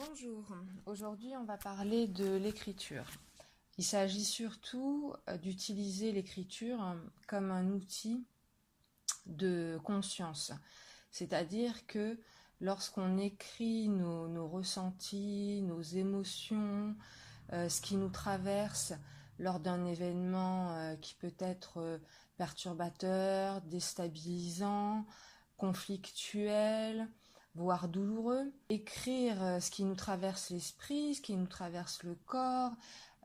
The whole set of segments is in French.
Bonjour, aujourd'hui on va parler de l'écriture. Il s'agit surtout d'utiliser l'écriture comme un outil de conscience. C'est-à-dire que lorsqu'on écrit nos ressentis, nos émotions, ce qui nous traverse lors d'un événement qui peut être perturbateur, déstabilisant, conflictuel, voire douloureux. Écrire ce qui nous traverse l'esprit, ce qui nous traverse le corps,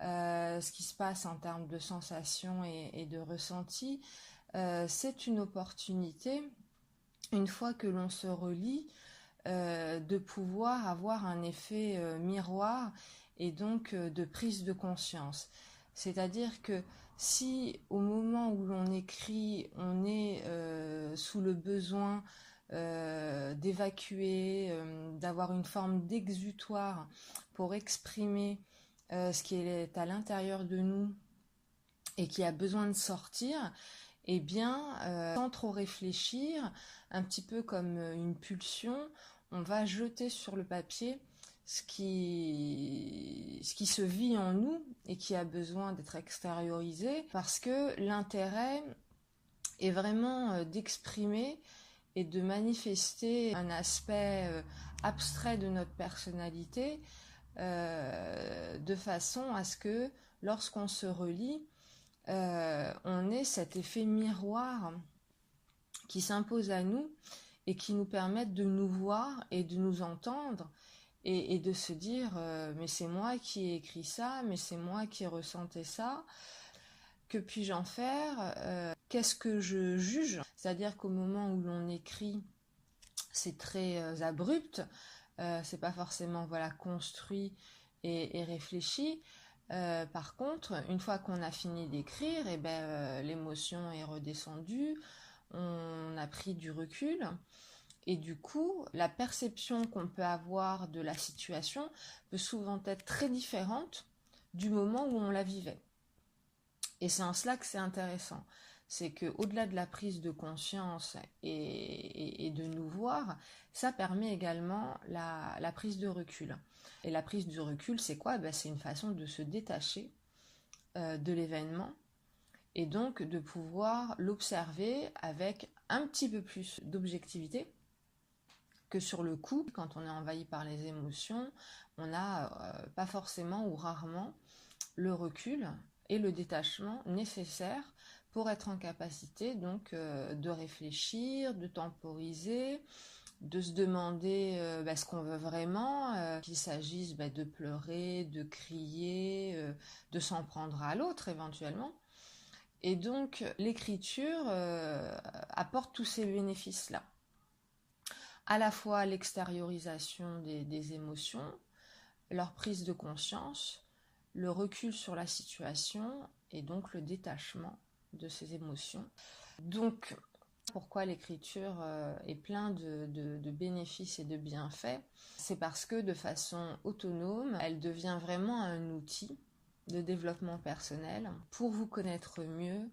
ce qui se passe en termes de sensations et de ressentis, c'est une opportunité, une fois que l'on se relie, de pouvoir avoir un effet miroir et donc de prise de conscience. C'est-à-dire que si au moment où l'on écrit, on est sous le besoin d'évacuer, d'avoir une forme d'exutoire pour exprimer ce qui est à l'intérieur de nous et qui a besoin de sortir, eh bien, sans trop réfléchir, un petit peu comme une pulsion, on va jeter sur le papier ce qui se vit en nous et qui a besoin d'être extériorisé, parce que l'intérêt est vraiment d'exprimer et de manifester un aspect abstrait de notre personnalité, de façon à ce que lorsqu'on se relie, on ait cet effet miroir qui s'impose à nous et qui nous permette de nous voir et de nous entendre et de se dire mais c'est moi qui ai écrit ça, mais c'est moi qui ressentais ça, que puis-je en faire, qu'est-ce que je juge? C'est-à-dire qu'au moment où l'on écrit, c'est très abrupt, c'est pas forcément construit et réfléchi. Par contre, une fois qu'on a fini d'écrire, l'émotion est redescendue, on a pris du recul, et du coup, la perception qu'on peut avoir de la situation peut souvent être très différente du moment où on la vivait. Et c'est en cela que c'est intéressant. C'est qu'au-delà de la prise de conscience et de nous voir, ça permet également la prise de recul. Et la prise de recul, c'est quoi? C'est une façon de se détacher de l'événement et donc de pouvoir l'observer avec un petit peu plus d'objectivité que sur le coup. Quand on est envahi par les émotions, on n'a pas forcément ou rarement le recul et le détachement nécessaire pour être en capacité donc de réfléchir, de temporiser, de se demander ce qu'on veut vraiment, qu'il s'agisse de pleurer, de crier, de s'en prendre à l'autre éventuellement. Et donc l'écriture apporte tous ces bénéfices-là. À la fois l'extériorisation des émotions, leur prise de conscience, le recul sur la situation et donc le détachement de ces émotions. Donc, pourquoi l'écriture est plein de bénéfices et de bienfaits? C'est parce que de façon autonome, elle devient vraiment un outil de développement personnel pour vous connaître mieux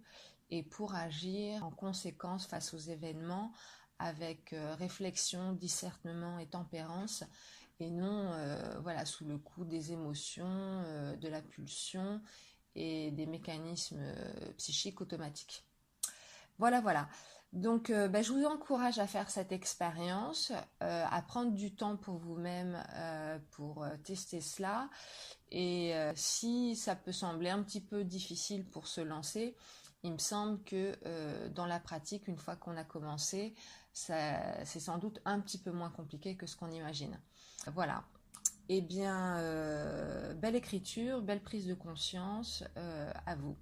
et pour agir en conséquence face aux événements avec réflexion, discernement et tempérance, et non sous le coup des émotions, de la pulsion et des mécanismes psychiques automatiques. Voilà. Donc je vous encourage à faire cette expérience, à prendre du temps pour vous-même pour tester cela. Et si ça peut sembler un petit peu difficile pour se lancer, il me semble que dans la pratique, une fois qu'on a commencé, c'est sans doute un petit peu moins compliqué que ce qu'on imagine. Voilà. Eh bien, belle écriture, belle prise de conscience à vous.